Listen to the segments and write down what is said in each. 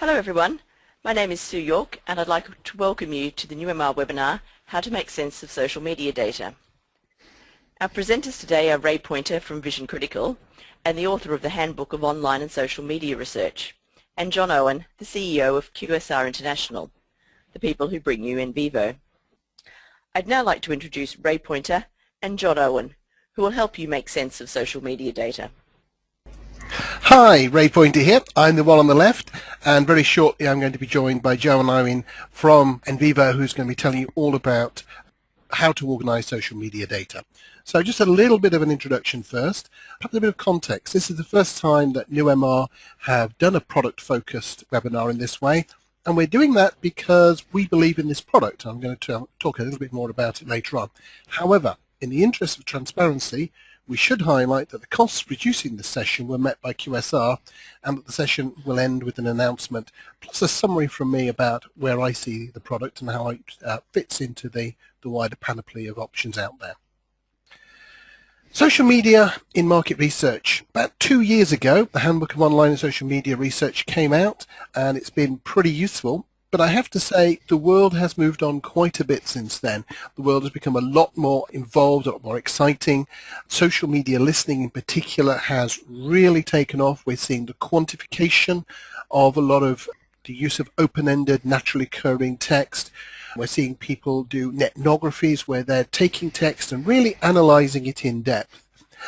Hello everyone, my name is Sue York and I'd like to welcome you to the NewMR webinar, How to Make Sense of Social Media Data. Our presenters today are Ray Poynter from Vision Critical and the author of the Handbook of Online and Social Media Research, and John Owen, the CEO of QSR International, the people who bring you Nvivo. I'd now like to introduce Ray Poynter and John Owen, who will help you make sense of social media data. Hi, Ray Poynter here. I'm the one on the left, and very shortly I'm going to be joined by Joe and Owen from Nvivo, who's going to be telling you all about how to organize social media data. So just a little bit of an introduction first, a bit of context. This is the first time that NewMR have done a product-focused webinar in this way, and we're doing that because we believe in this product. I'm going to talk a little bit more about it later on. However, in the interest of transparency, we should highlight that the costs of producing this session were met by QSR, and that the session will end with an announcement plus a summary from me about where I see the product and how it fits into the wider panoply of options out there. Social media in market research. About 2 years ago, the Handbook of Online and Social Media Research came out, and it's been pretty useful. But I have to say the world has moved on quite a bit since then. The world has become a lot more involved, a lot more exciting. Social media listening in particular has really taken off. We're seeing the quantification of a lot of the use of open-ended, naturally occurring text. We're seeing people do ethnographies where they're taking text and really analyzing it in depth.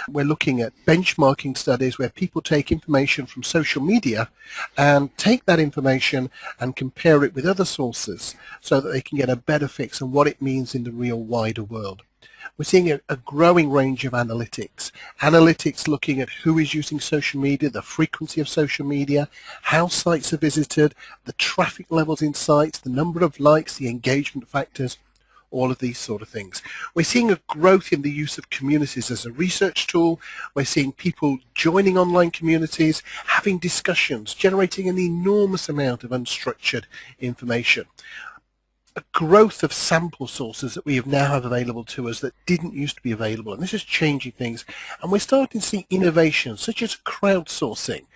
We're looking at benchmarking studies where people take information from social media and take that information and compare it with other sources so that they can get a better fix on what it means in the real wider world. We're seeing a growing range of analytics. Analytics looking at who is using social media, the frequency of social media, how sites are visited, the traffic levels in sites, the number of likes, the engagement factors, all of these sort of things. We're seeing a growth in the use of communities as a research tool. We're seeing people joining online communities, having discussions, generating an enormous amount of unstructured information. A growth of sample sources that we now have available to us that didn't used to be available, and this is changing things. And we're starting to see innovations such as crowdsourcing,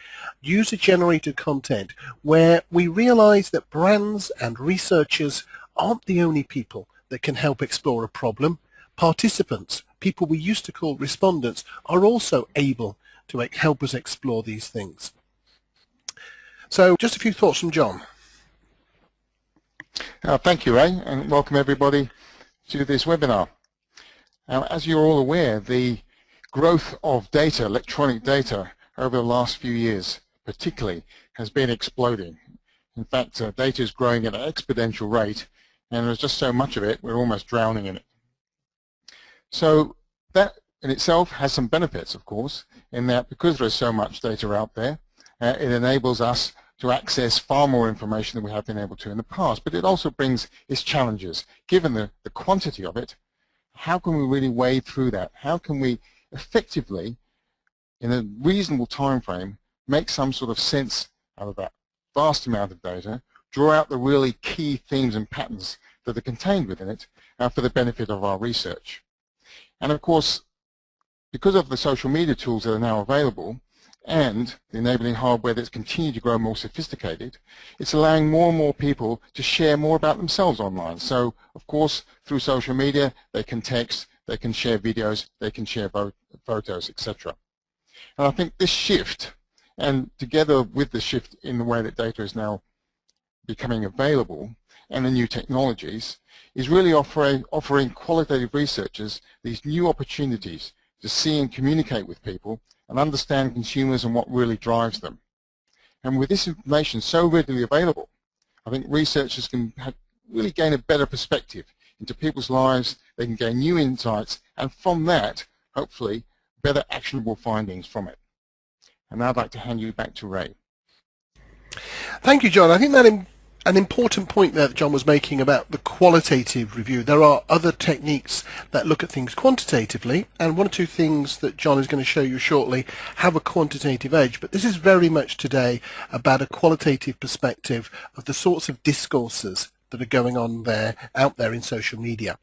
user-generated content, where we realize that brands and researchers aren't the only people that can help explore a problem. Participants, people we used to call respondents, are also able to help us explore these things. So just a few thoughts from John. Thank you, Ray, and welcome everybody to this webinar. Now, as you're all aware, the growth of data, electronic data, over the last few years particularly, has been exploding. In fact, data is growing at an exponential rate, and there's just so much of it, we're almost drowning in it. So that in itself has some benefits, of course, in that because there's so much data out there, it enables us to access far more information than we have been able to in the past. But it also brings its challenges. Given the quantity of it, how can we really wade through that? How can we effectively, in a reasonable time frame, make some sort of sense out of that vast amount of data, draw out the really key themes and patterns that are contained within it for the benefit of our research. And of course, because of the social media tools that are now available and the enabling hardware that's continued to grow more sophisticated, it's allowing more and more people to share more about themselves online. So, of course, through social media, they can text, they can share videos, they can share photos, etc. And I think this shift, and together with the shift in the way that data is now becoming available and the new technologies, is really offering qualitative researchers these new opportunities to see and communicate with people and understand consumers and what really drives them. And with this information so readily available, I think researchers can really gain a better perspective into people's lives, they can gain new insights, and from that, hopefully, better actionable findings from it. And now I'd like to hand you back to Ray. Thank you, John. I think that an important point there that John was making about the qualitative review. There are other techniques that look at things quantitatively, and one or two things that John is going to show you shortly have a quantitative edge, but this is very much today about a qualitative perspective of the sorts of discourses that are going on out there in social media.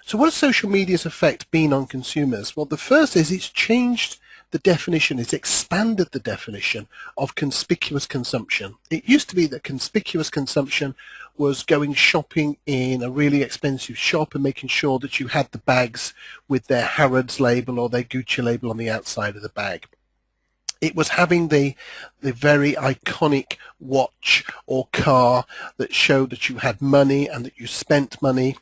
So what has social media's effect been on consumers? Well, the first is it's changed the definition, it's expanded the definition of conspicuous consumption. It used to be that conspicuous consumption was going shopping in a really expensive shop and making sure that you had the bags with their Harrods label or their Gucci label on the outside of the bag. It was having the very iconic watch or car that showed that you had money and that you spent money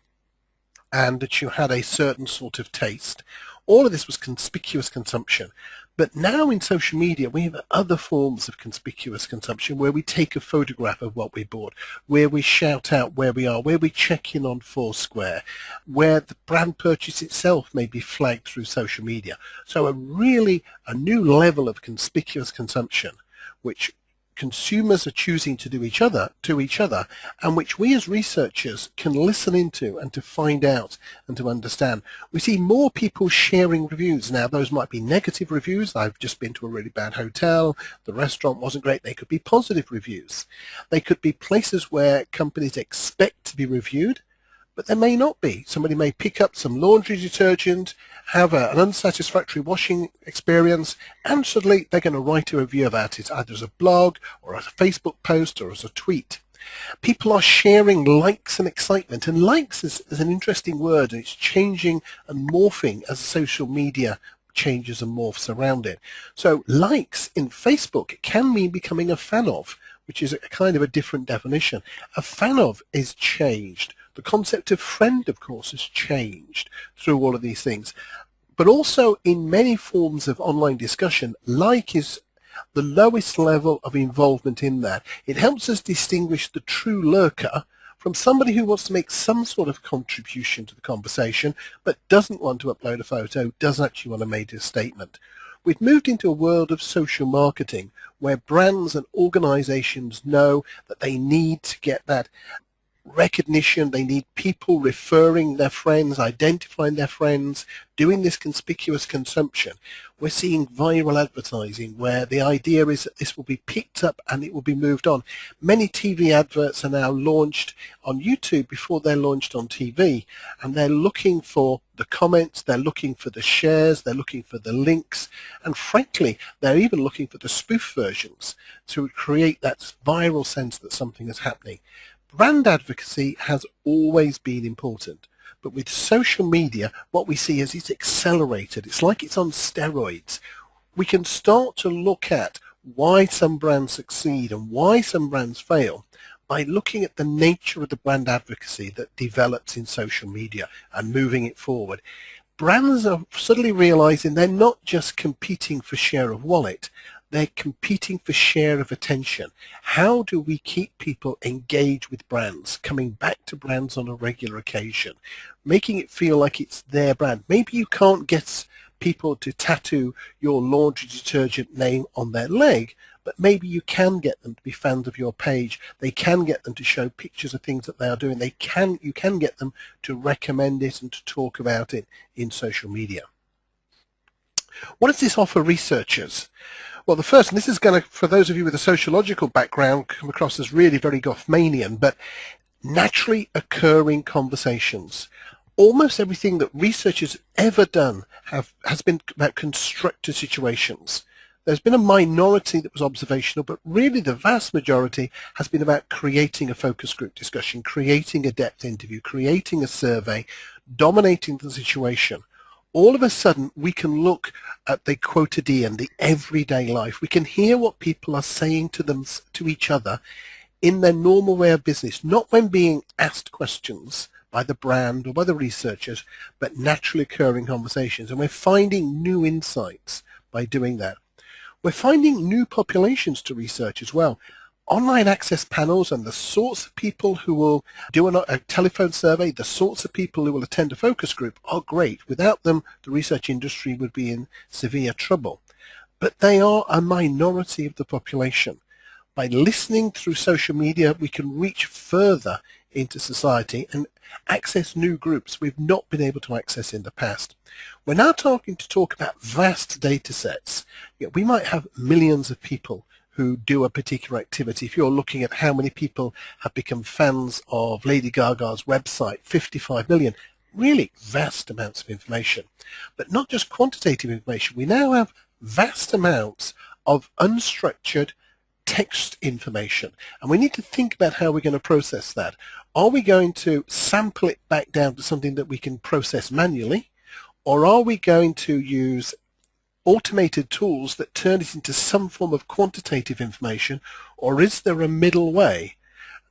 and that you had a certain sort of taste. All of this was conspicuous consumption. But now in social media, we have other forms of conspicuous consumption where we take a photograph of what we bought, where we shout out where we are, where we check in on Foursquare, where the brand purchase itself may be flagged through social media. So a new level of conspicuous consumption, which consumers are choosing to do each other, and which we as researchers can listen into and to find out and to understand. We see more people sharing reviews. Now, those might be negative reviews. I've just been to a really bad hotel. The restaurant wasn't great. They could be positive reviews. They could be places where companies expect to be reviewed, but there may not be. Somebody may pick up some laundry detergent, have an unsatisfactory washing experience, and suddenly they're going to write a review about it, either as a blog or as a Facebook post or as a tweet. People are sharing likes and excitement, and likes is an interesting word, and it's changing and morphing as social media changes and morphs around it. So likes in Facebook can mean becoming a fan of, which is a kind of a different definition. A fan of is changed. The concept of friend, of course, has changed through all of these things. But also in many forms of online discussion, like is the lowest level of involvement in that. It helps us distinguish the true lurker from somebody who wants to make some sort of contribution to the conversation, but doesn't want to upload a photo, doesn't actually want to make a statement. We've moved into a world of social marketing where brands and organizations know that they need to get that recognition. They need people referring their friends, identifying their friends, doing this conspicuous consumption. We're seeing viral advertising where the idea is that this will be picked up and it will be moved on. Many TV adverts are now launched on YouTube before they're launched on TV, and they're looking for the comments, they're looking for the shares, they're looking for the links, and frankly, they're even looking for the spoof versions to create that viral sense that something is happening. Brand advocacy has always been important, but with social media, what we see is it's accelerated. It's like it's on steroids. We can start to look at why some brands succeed and why some brands fail by looking at the nature of the brand advocacy that develops in social media and moving it forward. Brands are suddenly realizing they're not just competing for share of wallet, they're competing for share of attention. How do we keep people engaged with brands, coming back to brands on a regular occasion, making it feel like it's their brand? Maybe you can't get people to tattoo your laundry detergent name on their leg, but maybe you can get them to be fans of your page. They can get them to show pictures of things that they are doing. You can get them to recommend it and to talk about it in social media. What does this offer researchers? Well, the first, and this is going to, for those of you with a sociological background, come across as really very Goffmanian, but naturally occurring conversations. Almost everything that researchers ever done has been about constructed situations. There's been a minority that was observational, but really the vast majority has been about creating a focus group discussion, creating a depth interview, creating a survey, dominating the situation. All of a sudden, we can look at the quotidian, the everyday life. We can hear what people are saying to each other in their normal way of business, not when being asked questions by the brand or by the researchers, but naturally occurring conversations. And we're finding new insights by doing that. We're finding new populations to research as well. Online access panels and the sorts of people who will do a telephone survey, the sorts of people who will attend a focus group are great. Without them, the research industry would be in severe trouble. But they are a minority of the population. By listening through social media, we can reach further into society and access new groups we've not been able to access in the past. We're now talk about vast data sets. We might have millions of people who do a particular activity. If you're looking at how many people have become fans of Lady Gaga's website, 55 million, really vast amounts of information. But not just quantitative information. We now have vast amounts of unstructured text information, and we need to think about how we're going to process that. Are we going to sample it back down to something that we can process manually, or are we going to use automated tools that turn it into some form of quantitative information, or is there a middle way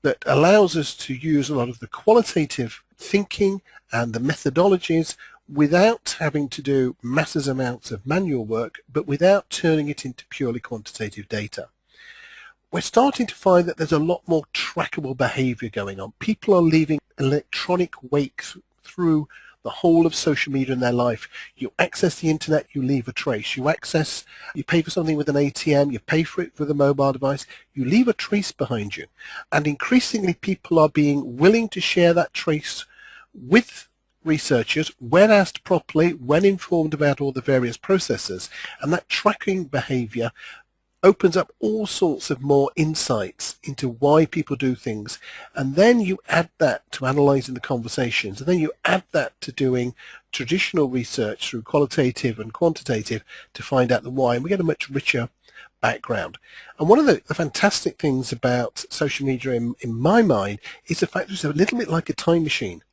that allows us to use a lot of the qualitative thinking and the methodologies without having to do massive amounts of manual work, but without turning it into purely quantitative data? We're starting to find that there's a lot more trackable behavior going on. People are leaving electronic wakes through the whole of social media in their life. You access the internet, you leave a trace. You pay for something with an ATM, you pay for it with a mobile device, you leave a trace behind you. And increasingly people are being willing to share that trace with researchers when asked properly, when informed about all the various processes. And that tracking behavior opens up all sorts of more insights into why people do things, and then you add that to analyzing the conversations, and then you add that to doing traditional research through qualitative and quantitative to find out the why, and we get a much richer background. And one of the fantastic things about social media in my mind is the fact that it's a little bit like a time machine.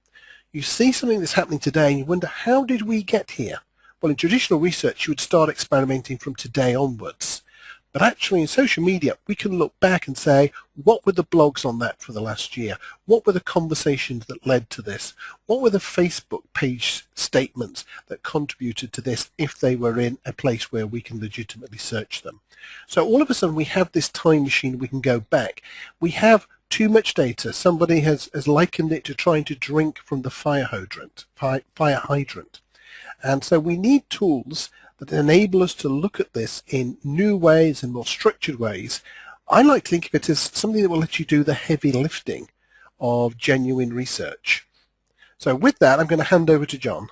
You see something that's happening today and you wonder, how did we get here? Well, in traditional research you would start experimenting from today onwards. But actually in social media, we can look back and say, what were the blogs on that for the last year? What were the conversations that led to this? What were the Facebook page statements that contributed to this if they were in a place where we can legitimately search them? So all of a sudden we have this time machine, we can go back. We have too much data. Somebody has likened it to trying to drink from the fire hydrant. And so we need tools that enable us to look at this in new ways and more structured ways. I like to think of it as something that will let you do the heavy lifting of genuine research. So with that, I'm going to hand over to John.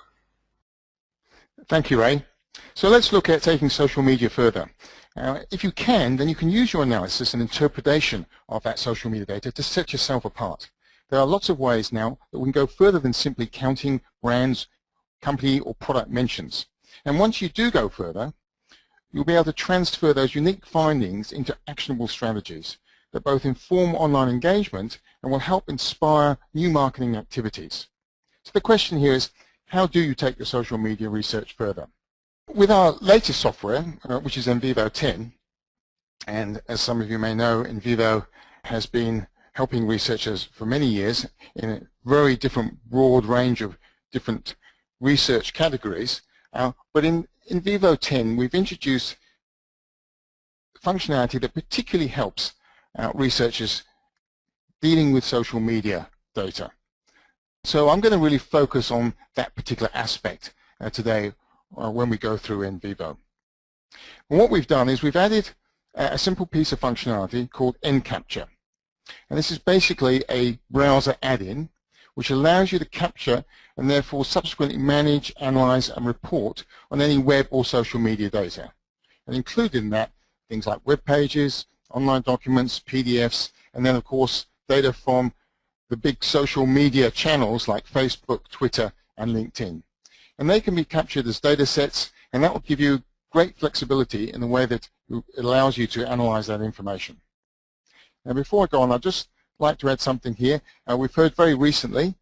Thank you, Ray. So let's look at taking social media further. If you can, then you can use your analysis and interpretation of that social media data to set yourself apart. There are lots of ways now that we can go further than simply counting brands, company or product mentions. And once you do go further, you'll be able to transfer those unique findings into actionable strategies that both inform online engagement and will help inspire new marketing activities. So the question here is, how do you take your social media research further? With our latest software, which is Nvivo 10, and as some of you may know, Nvivo has been helping researchers for many years in a very different broad range of different research categories. But in Nvivo 10, we've introduced functionality that particularly helps researchers dealing with social media data. So I'm going to really focus on that particular aspect today when we go through Nvivo. And what we've done is we've added a simple piece of functionality called nCapture. And this is basically a browser add-in which allows you to capture and therefore subsequently manage, analyze and report on any web or social media data. And included in that, things like web pages, online documents, PDFs, and then of course data from the big social media channels like Facebook, Twitter and LinkedIn. And they can be captured as data sets, and that will give you great flexibility in the way that it allows you to analyze that information. Now before I go on, I'd just like to add something here. We've heard very recently,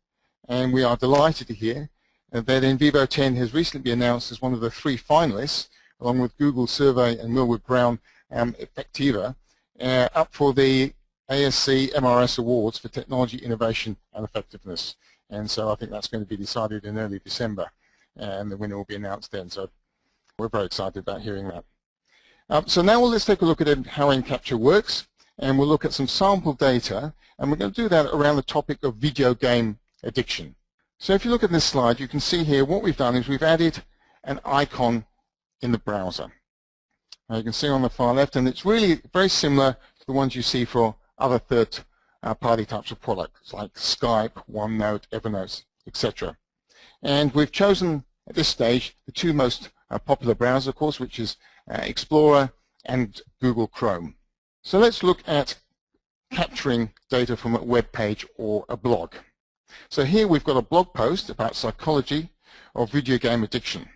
and we are delighted to hear, that Nvivo 10 has recently been announced as one of the 3 finalists, along with Google Survey and Millward Brown Effectiva, up for the ASC MRS Awards for Technology, Innovation and Effectiveness. And so I think that's going to be decided in early December, and the winner will be announced then. So we're very excited about hearing that. So now let's take a look at how nCapture works, and we'll look at some sample data, and we're going to do that around the topic of video game addiction. So if you look at this slide, you can see here what we've done is we've added an icon in the browser. Now you can see on the far left, and it's really very similar to the ones you see for other third-party types of products like Skype, OneNote, Evernote, etc. And we've chosen at this stage the 2 most popular browsers, of course, which is Explorer and Google Chrome. So let's look at capturing data from a web page or a blog. So here we've got a blog post about psychology of video game addiction.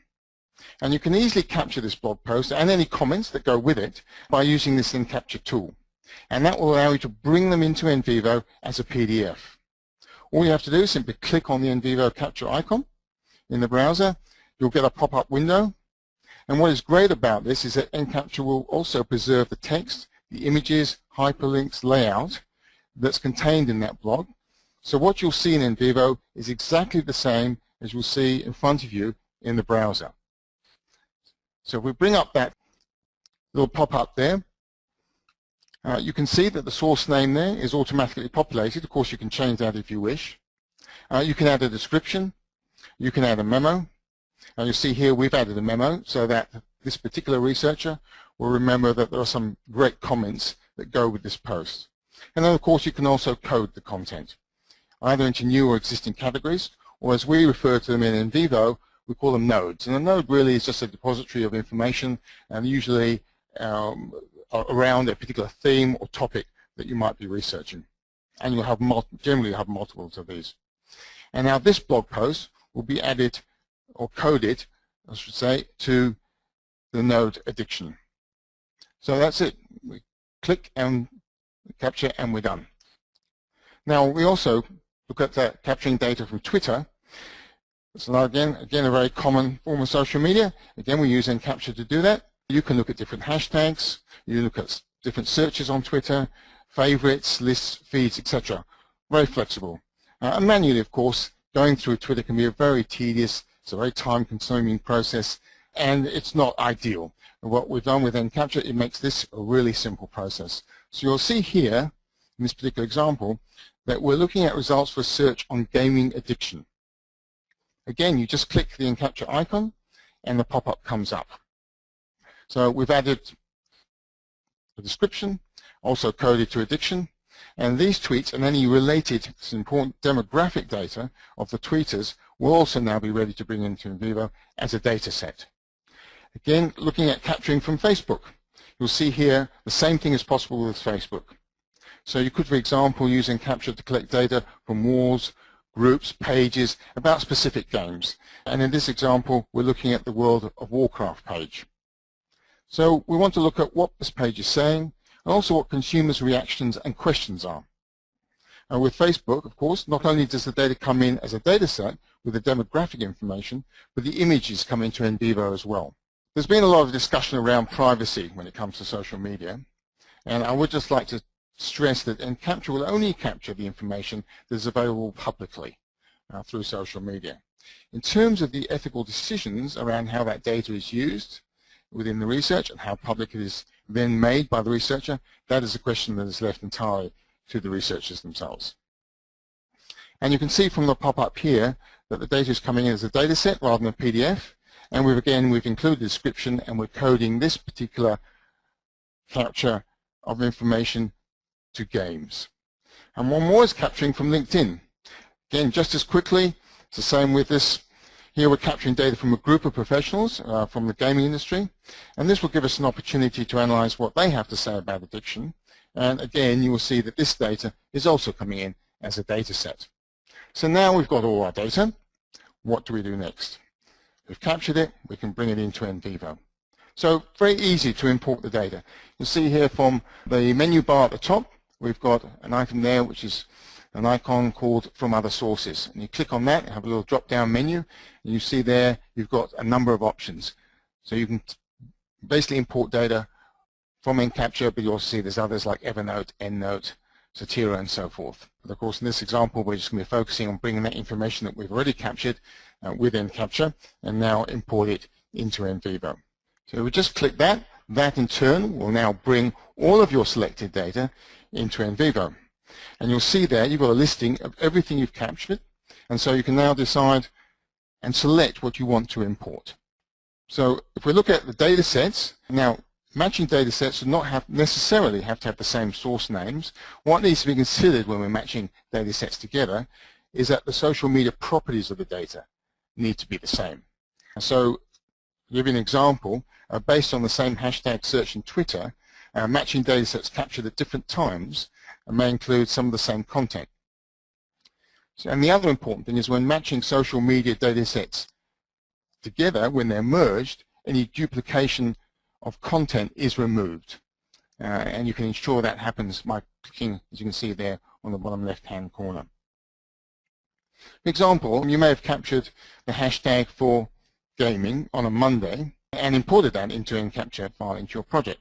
And you can easily capture this blog post and any comments that go with it by using this eCapture tool. And that will allow you to bring them into Nvivo as a PDF. All you have to do is simply click on the Nvivo capture icon in the browser. You'll get a pop-up window. And what is great about this is that eCapture will also preserve the text, the images, hyperlinks, layout that's contained in that blog. So what you'll see in Nvivo is exactly the same as you'll see in front of you in the browser. So if we bring up that little pop-up there, you can see that the source name there is automatically populated. Of course, you can change that if you wish. You can add a description. You can add a memo. And you'll see here we've added a memo so that this particular researcher will remember that there are some great comments that go with this post. And then, of course, you can also code the content, either into new or existing categories, or as we refer to them in Nvivo, we call them nodes. And a node really is just a depository of information, and usually around a particular theme or topic that you might be researching. And you'll have generally have multiples of these. And now this blog post will be added or coded, I should say, to the node addiction. So that's it. We click and capture and we're done. Now we also look at capturing data from Twitter. So again, a very common form of social media. Again, we use eCapture to do that. You can look at different hashtags. You look at different searches on Twitter, favorites, lists, feeds, etc. Very flexible. And manually, of course, going through Twitter can be a very tedious, it's a very time-consuming process, and it's not ideal. And what we've done with eCapture, it makes this a really simple process. So you'll see here, in this particular example, that we're looking at results for a search on gaming addiction. Again, you just click the eCapture icon, and the pop-up comes up. So we've added a description, also coded to addiction, and these tweets and any related important demographic data of the tweeters will also now be ready to bring into Nvivo as a data set. Again, looking at capturing from Facebook, you'll see here the same thing is possible with Facebook. So you could, for example, use eCapture to collect data from walls, groups, pages about specific games. And in this example, we're looking at the World of Warcraft page. So we want to look at what this page is saying, and also what consumers' reactions and questions are. And with Facebook, of course, not only does the data come in as a data set with the demographic information, but the images come into Nvivo as well. There's been a lot of discussion around privacy when it comes to social media, and I would just like to stress that eCapture will only capture the information that is available publicly through social media. In terms of the ethical decisions around how that data is used within the research and how public it is then made by the researcher, that is a question that is left entirely to the researchers themselves. And you can see from the pop-up here that the data is coming in as a data set rather than a PDF, and we've included a description and we're coding this particular capture of information to games. And one more is capturing from LinkedIn. Again, just as quickly, it's the same with this. Here we're capturing data from a group of professionals from the gaming industry, and this will give us an opportunity to analyze what they have to say about addiction. And again, you will see that this data is also coming in as a data set. So now we've got all our data. What do we do next? We've captured it, we can bring it into Nvivo. So very easy to import the data. You'll see here from the menu bar at the top, we've got an item there which is an icon called From Other Sources. And you click on that, you have a little drop-down menu, and you see there you've got a number of options. So you can basically import data from eCapture, but you also see there's others like Evernote, EndNote, Satira, and so forth. But of course, in this example, we're just going to be focusing on bringing that information that we've already captured with eCapture and now import it into Nvivo. So we just click that. That in turn will now bring all of your selected data into Nvivo. And you'll see there you've got a listing of everything you've captured, and so you can now decide and select what you want to import. So if we look at the data sets, now matching data sets do not necessarily have to have the same source names. What needs to be considered when we're matching data sets together is that the social media properties of the data need to be the same. And so to give you an example, based on the same hashtag search in Twitter, matching data sets captured at different times may include some of the same content. So, and the other important thing is when matching social media data sets together, when they're merged, any duplication of content is removed. And you can ensure that happens by clicking, as you can see there, on the bottom left-hand corner. For example, you may have captured the hashtag for gaming on a Monday and imported that into an encapture file into your project.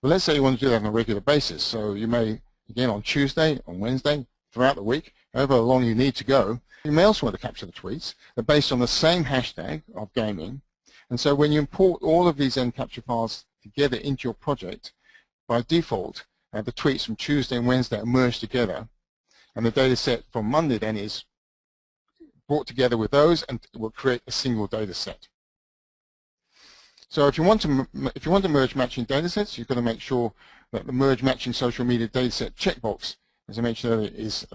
But let's say you want to do that on a regular basis. So you may, again, on Tuesday, on Wednesday, throughout the week, however long you need to go, you may also want to capture the tweets that are based on the same hashtag of gaming. And so when you import all of these encapture files together into your project, by default, the tweets from Tuesday and Wednesday are merged together, and the data set from Monday then is brought together with those, and it will create a single data set. So if you want to merge matching data sets, you've got to make sure that the merge matching social media data set checkbox, as I mentioned earlier, is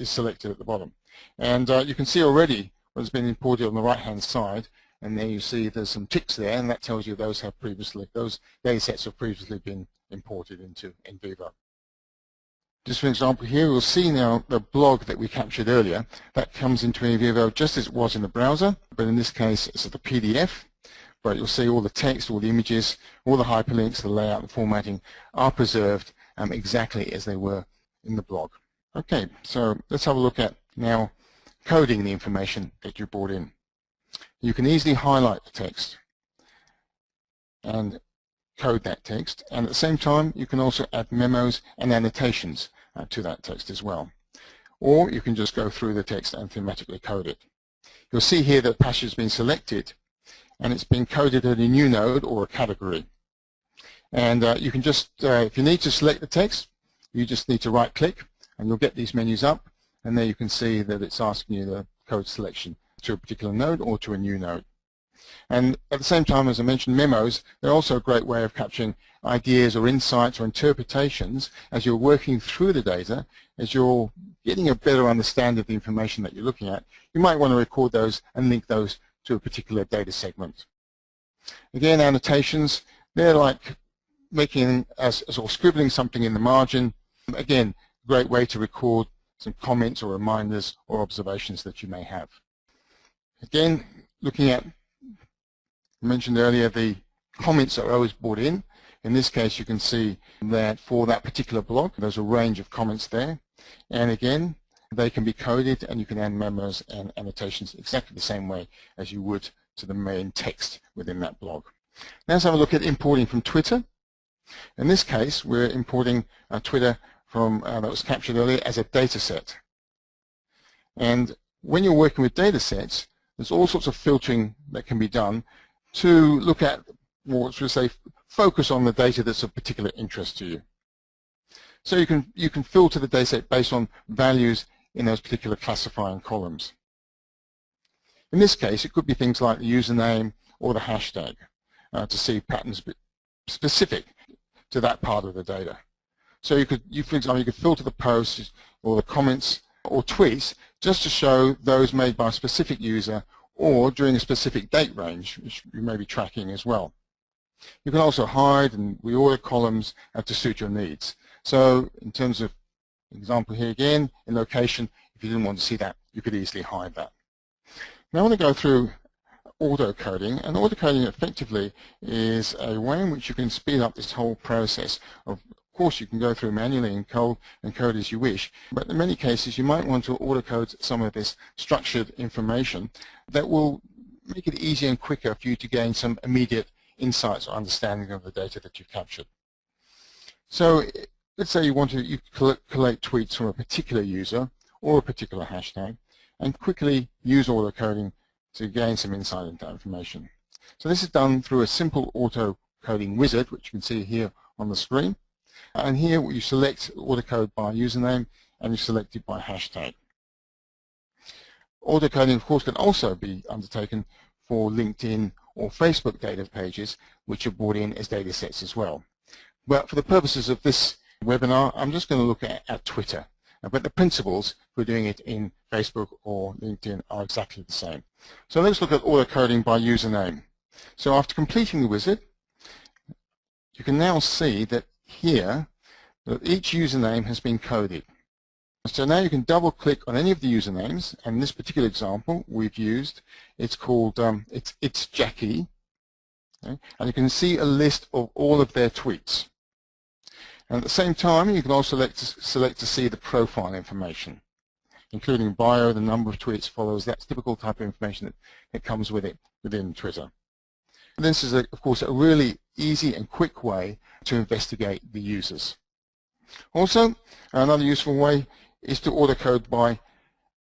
selected at the bottom. And you can see already what has been imported on the right-hand side, and there you see there's some ticks there, and that tells you those data sets have previously been imported into Nvivo. Just for example here, we'll see now the blog that we captured earlier. That comes into Nvivo just as it was in the browser, but in this case it's the PDF. But you'll see all the text, all the images, all the hyperlinks, the layout, the formatting are preserved exactly as they were in the blog. Okay, so let's have a look at now coding the information that you brought in. You can easily highlight the text and code that text, and at the same time you can also add memos and annotations to that text as well. Or you can just go through the text and thematically code it. You'll see here that the passage has been selected and it's been coded at a new node or a category. And you can just, if you need to select the text, you just need to right click and you'll get these menus up, and there you can see that it's asking you the code selection to a particular node or to a new node. And at the same time, as I mentioned, memos, they're also a great way of capturing ideas or insights or interpretations as you're working through the data, as you're getting a better understanding of the information that you're looking at. You might want to record those and link those to a particular data segment. Again, annotations, they're like making or scribbling something in the margin. Again, great way to record some comments or reminders or observations that you may have. Again, looking at, I mentioned earlier, the comments are always brought in. In this case, you can see that for that particular blog, there's a range of comments there. And again, they can be coded, and you can add memos and annotations exactly the same way as you would to the main text within that blog. Now let's have a look at importing from Twitter. In this case, we're importing Twitter from that was captured earlier as a data set. And when you're working with data sets, there's all sorts of filtering that can be done to look at, what should we say, focus on the data that's of particular interest to you. So you can filter the data set based on values in those particular classifying columns. In this case, it could be things like the username or the hashtag to see patterns specific to that part of the data. So for example, you could filter the posts or the comments or tweets just to show those made by a specific user or during a specific date range, which you may be tracking as well. You can also hide and reorder columns to suit your needs. So in terms of example here again, in location, if you didn't want to see that, you could easily hide that. Now I want to go through auto-coding, and auto-coding effectively is a way in which you can speed up this whole process. Of course, you can go through manually and code as you wish, but in many cases you might want to auto-code some of this structured information that will make it easier and quicker for you to gain some immediate insights or understanding of the data that you've captured. So let's say you want to collect tweets from a particular user or a particular hashtag and quickly use auto-coding to gain some insight into that information. So this is done through a simple auto-coding wizard, which you can see here on the screen. And here you select auto-code by username and you select it by hashtag. Auto-coding, of course, can also be undertaken for LinkedIn or Facebook data pages, which are brought in as data sets as well. But for the purposes of this webinar, I'm just going to look at Twitter. But the principles for doing it in Facebook or LinkedIn are exactly the same. So let's look at auto-coding by username. So after completing the wizard, you can now see that here that each username has been coded. So now you can double click on any of the usernames, and in this particular example we've used, it's called it's Jackie, okay? And you can see a list of all of their tweets. And at the same time you can also select to see the profile information, including bio, the number of tweets, followers. That's typical type of information that comes with it within Twitter. And this is, of course, a really easy and quick way to investigate the users. Also, another useful way is to auto-code by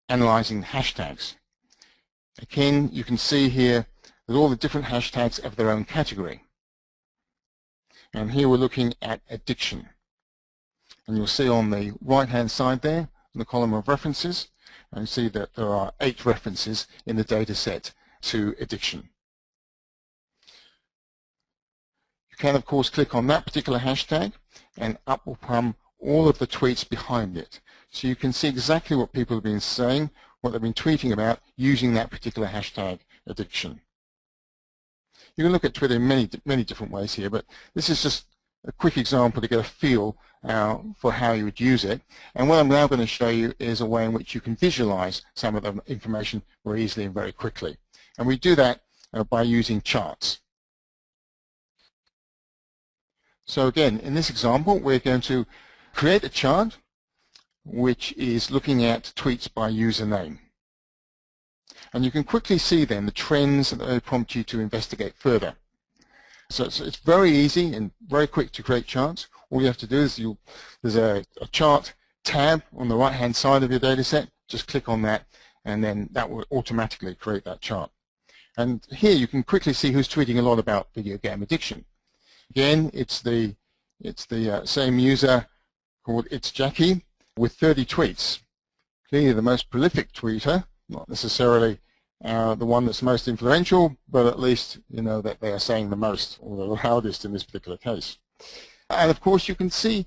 analyzing hashtags. Again, you can see here that all the different hashtags have their own category. And here we're looking at addiction. And you'll see on the right-hand side there, in the column of references, and you see that there are 8 references in the data set to addiction. You can, of course, click on that particular hashtag, and up will come all of the tweets behind it. So you can see exactly what people have been saying, what they've been tweeting about using that particular hashtag addiction. You can look at Twitter in many different ways here, but this is just a quick example to get a feel for how you would use it. And what I'm now going to show you is a way in which you can visualize some of the information very easily and very quickly. And we do that by using charts. So again, in this example, we're going to create a chart which is looking at tweets by username. And you can quickly see then the trends that they prompt you to investigate further. So it's very easy and very quick to create charts. All you have to do is there's a chart tab on the right-hand side of your data set. Just click on that, and then that will automatically create that chart. And here you can quickly see who's tweeting a lot about video game addiction. Again, it's the same user called It's Jackie with 30 tweets. Clearly the most prolific tweeter, not necessarily the one that's most influential, but at least you know that they are saying the most, or the loudest in this particular case. And of course you can see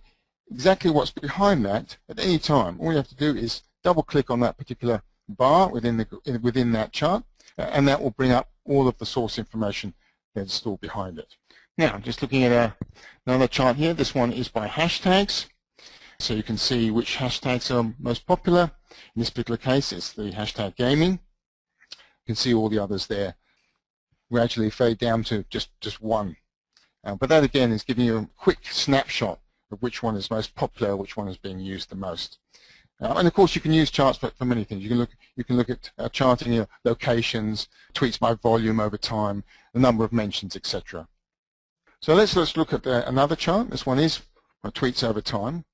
exactly what's behind that at any time. All you have to do is double click on that particular bar within that chart, and that will bring up all of the source information that's stored behind it. Now, just looking at another chart here, this one is by hashtags. So you can see which hashtags are most popular. In this particular case, it's the hashtag gaming. You can see all the others there gradually fade down to just one. But that, again, is giving you a quick snapshot of which one is most popular, which one is being used the most. And of course, you can use charts for many things. You can look at charting your locations, tweets by volume over time, the number of mentions, etc. So let's look at another chart. This one is tweets over time.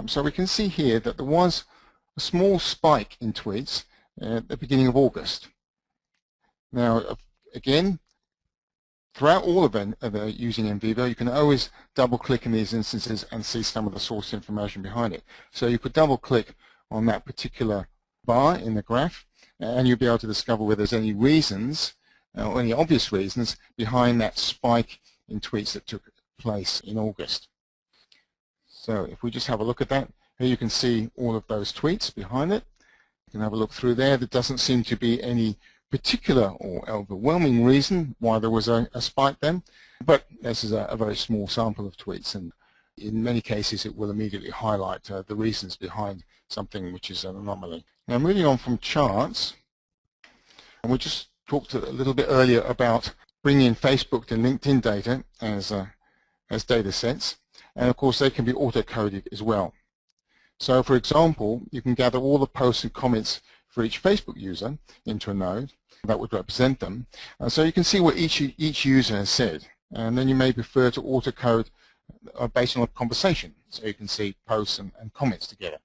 So we can see here that there was a small spike in tweets at the beginning of August. Now, again, throughout all of using Nvivo, you can always double-click in these instances and see some of the source information behind it. So you could double-click on that particular bar in the graph, and you'll be able to discover whether there's any reasons, or any obvious reasons, behind that spike in tweets that took place in August. So if we just have a look at that, here you can see all of those tweets behind it. You can have a look through there. There doesn't seem to be any particular or overwhelming reason why there was a spike then, but this is a very small sample of tweets, and in many cases it will immediately highlight the reasons behind something which is an anomaly. Now, moving on from charts, and we just talked a little bit earlier about bringing in Facebook and LinkedIn data as data sets, and of course they can be auto-coded as well. So for example, you can gather all the posts and comments for each Facebook user into a node that would represent them. So you can see what each user has said, and then you may prefer to auto-code based on a conversation, so you can see posts and comments together.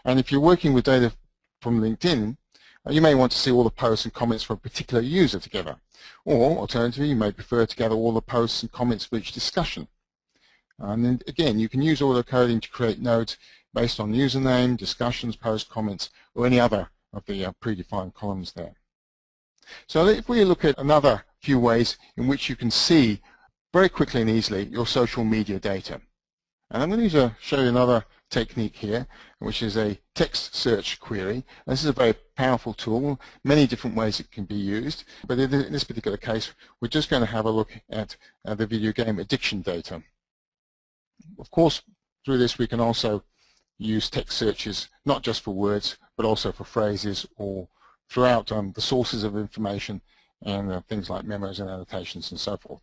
And if you're working with data from LinkedIn, you may want to see all the posts and comments for a particular user together. Or, alternatively, you may prefer to gather all the posts and comments for each discussion. And then, again, you can use auto-coding to create nodes based on username, discussions, posts, comments, or any other of the predefined columns there. So if we look at another few ways in which you can see very quickly and easily your social media data. And I'm going to show you another technique here, which is a text search query. This is a very powerful tool, many different ways it can be used, but in this particular case, we're just going to have a look at the video game addiction data. Of course, through this we can also use text searches not just for words but also for phrases or throughout the sources of information and things like memos and annotations and so forth.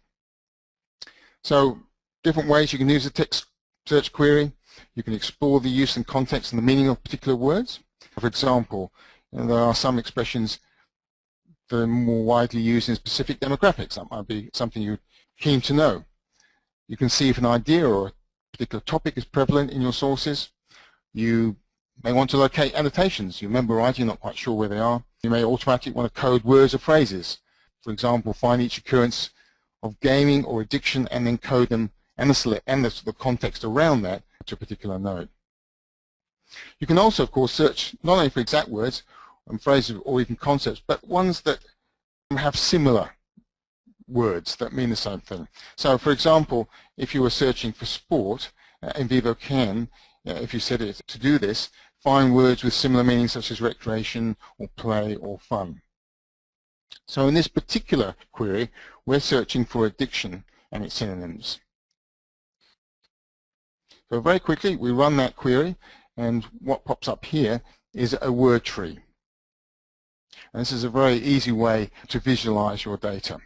So different ways you can use a text search query. You can explore the use and context and the meaning of particular words. For example, there are some expressions that are more widely used in specific demographics. That might be something you're keen to know. You can see if an idea or a particular topic is prevalent in your sources. You may want to locate annotations. You remember writing, you're not quite sure where they are. You may automatically want to code words or phrases. For example, find each occurrence of gaming or addiction and then code them and the context around that to a particular node. You can also, of course, search not only for exact words and phrases or even concepts, but ones that have similar words that mean the same thing. So, for example, if you were searching for sport, Nvivo can, if you set it to do this, find words with similar meanings such as recreation or play or fun. So in this particular query, we're searching for addiction and its synonyms. So very quickly, we run that query, and what pops up here is a word tree. And this is a very easy way to visualize your data.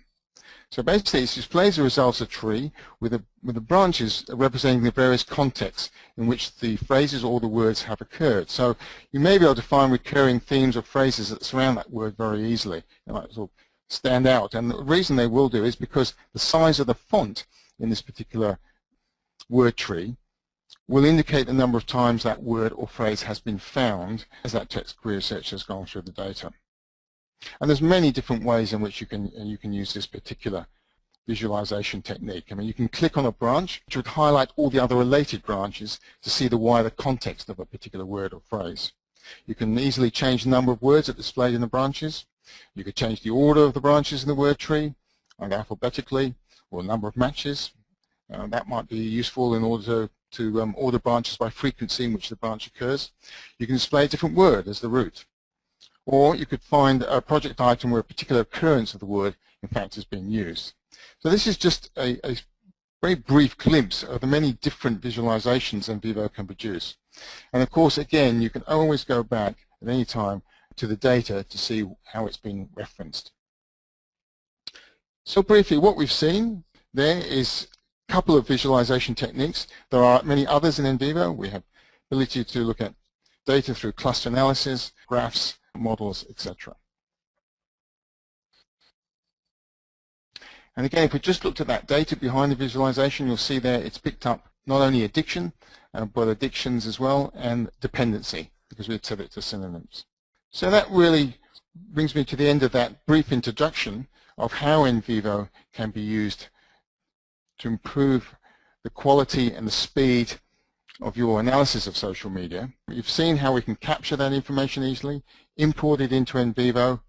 So basically, it displays the results of a tree with the branches representing the various contexts in which the phrases or the words have occurred. So you may be able to find recurring themes or phrases that surround that word very easily. They might sort of stand out. And the reason they will do is because the size of the font in this particular word tree will indicate the number of times that word or phrase has been found as that text query search has gone through the data. And there's many different ways in which you can use this particular visualization technique. I mean, you can click on a branch which would highlight all the other related branches to see the wider context of a particular word or phrase. You can easily change the number of words that are displayed in the branches. You could change the order of the branches in the word tree, either alphabetically or a number of matches. That might be useful in order to order branches by frequency in which the branch occurs. You can display a different word as the root. Or you could find a project item where a particular occurrence of the word, in fact, is being used. So this is just a very brief glimpse of the many different visualizations Nvivo can produce. And of course, again, you can always go back at any time to the data to see how it's been referenced. So briefly, what we've seen there is a couple of visualization techniques. There are many others in Nvivo. We have the ability to look at data through cluster analysis, graphs, models, etc. And again, if we just looked at that data behind the visualization, you'll see there it's picked up not only addiction, but addictions as well, and dependency, because we've set it to synonyms. So that really brings me to the end of that brief introduction of how Nvivo can be used to improve the quality and the speed of your analysis of social media. You've seen how we can capture that information easily, import it into Nvivo,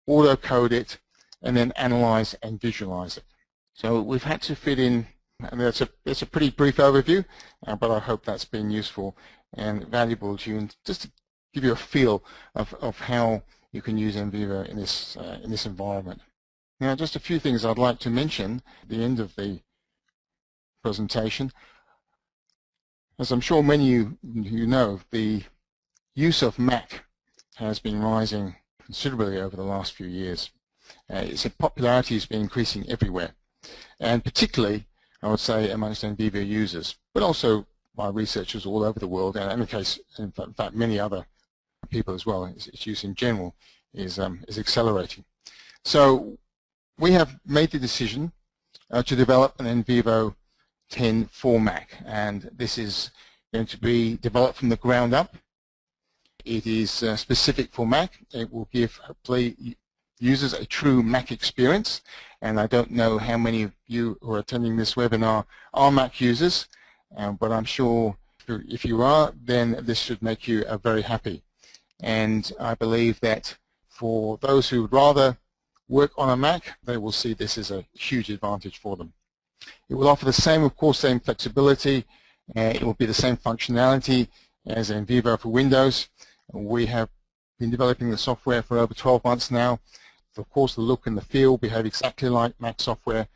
auto-code it, and then analyze and visualize it. So we've had to fit in, and that's a pretty brief overview, but I hope that's been useful and valuable to you, and just to give you a feel of how you can use Nvivo in this environment. Now, just a few things I'd like to mention at the end of the presentation. As I'm sure many of you know, the use of Mac has been rising considerably over the last few years. Its popularity has been increasing everywhere, and particularly, I would say, amongst Nvivo users, but also by researchers all over the world, and in the case, in fact, many other people as well. Its use in general is accelerating. So we have made the decision to develop an Nvivo 10 for Mac, and this is going to be developed from the ground up. It is specific for Mac. It will give hopefully users a true Mac experience, and I don't know how many of you who are attending this webinar are Mac users, but I'm sure if you are, then this should make you very happy. And I believe that for those who would rather work on a Mac, they will see this as a huge advantage for them. It will offer the same, of course, same flexibility. It will be the same functionality as Nvivo for Windows. We have been developing the software for over 12 months now. Of course, the look and the feel behave exactly like Mac software.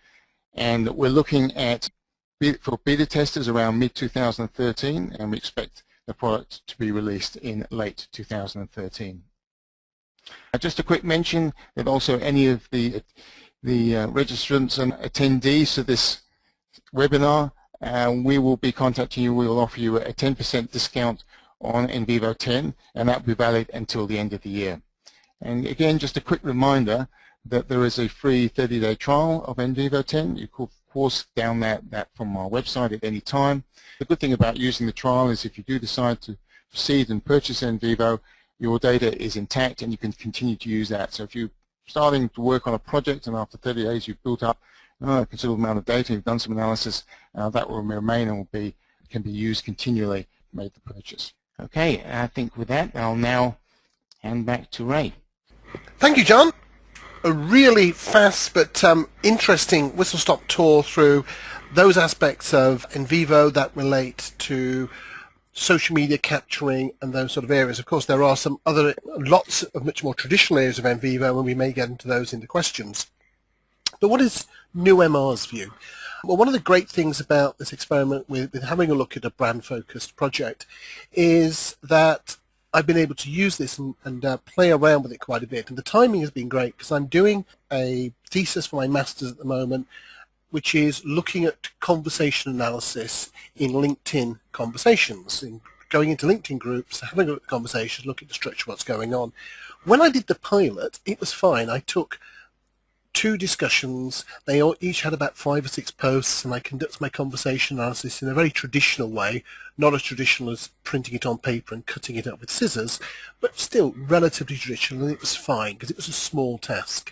And we're looking at for beta testers around mid-2013, and we expect the product to be released in late 2013. Just a quick mention that also any of the registrants and attendees to this webinar, we will be contacting you. We will offer you a 10% discount on Nvivo 10, and that will be valid until the end of the year. And again, just a quick reminder that there is a free 30-day trial of Nvivo 10. You can, of course, download that from our website at any time. The good thing about using the trial is if you do decide to proceed and purchase Nvivo, your data is intact and you can continue to use that. So if you're starting to work on a project and after 30 days you've built up a considerable amount of data, you've done some analysis, that will remain and can be used continually to make the purchase. Okay, I think with that I'll now hand back to Ray. Thank you, John. A really fast but interesting whistle-stop tour through those aspects of Nvivo that relate to social media capturing and those sort of areas. Of course, there are some other, lots of much more traditional areas of Nvivo, and we may get into those in the questions. But what is NewMR's view? Well, one of the great things about this experiment with having a look at a brand-focused project is that I've been able to use this and play around with it quite a bit. And the timing has been great because I'm doing a thesis for my master's at the moment, which is looking at conversation analysis in LinkedIn conversations, in going into LinkedIn groups, having a look at the conversations, looking at the structure of what's going on. When I did the pilot, it was fine. I took 2 discussions. They all each had about 5 or 6 posts, and I conducted my conversation analysis in a very traditional way, not as traditional as printing it on paper and cutting it up with scissors, but still relatively traditional, and it was fine because it was a small task.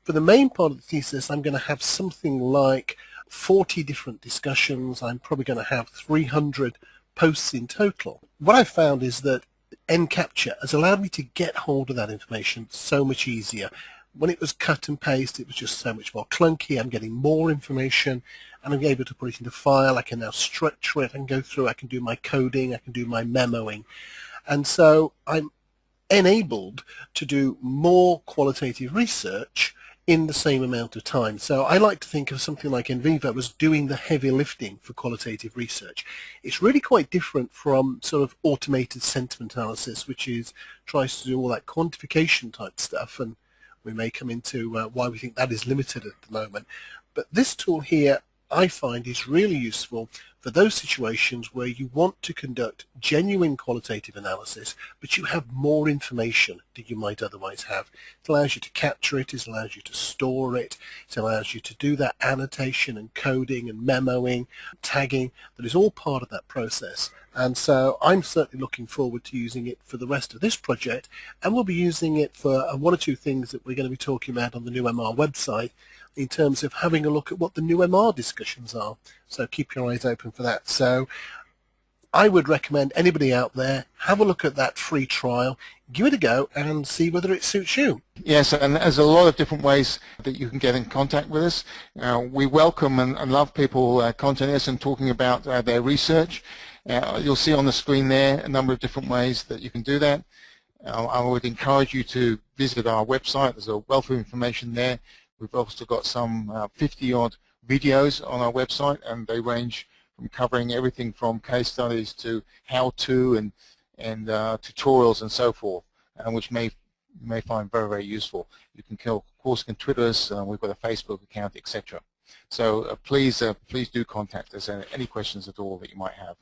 For the main part of the thesis, I'm going to have something like 40 different discussions. I'm probably going to have 300 posts in total. What I found is that NCapture has allowed me to get hold of that information so much easier. When it was cut and paste, it was just so much more clunky. I'm getting more information and I'm able to put it into a file. I can now structure it and go through. I can do my coding. I can do my memoing. And so I'm enabled to do more qualitative research in the same amount of time. So I like to think of something like Nvivo as doing the heavy lifting for qualitative research. It's really quite different from sort of automated sentiment analysis, which tries to do all that quantification type stuff, and we may come into why we think that is limited at the moment. But this tool here I find is really useful for those situations where you want to conduct genuine qualitative analysis, but you have more information than you might otherwise have. It allows you to capture it, it allows you to store it, it allows you to do that annotation and coding and memoing, tagging, that is all part of that process. And so I'm certainly looking forward to using it for the rest of this project, and we'll be using it for 1 or 2 things that we're going to be talking about on the NewMR website in terms of having a look at what the NewMR discussions are. So keep your eyes open for that. So I would recommend anybody out there, have a look at that free trial, give it a go and see whether it suits you. Yes, and there's a lot of different ways that you can get in contact with us. We welcome and love people contacting us and talking about their research. You'll see on the screen there a number of different ways that you can do that. I would encourage you to visit our website. There's a wealth of information there. We've also got some 50-odd videos on our website, and they range from covering everything from case studies to how-to and tutorials and so forth, which you may find very, very useful. You can, of course, Twitter us. We've got a Facebook account, etc. So please do contact us. Any questions at all that you might have.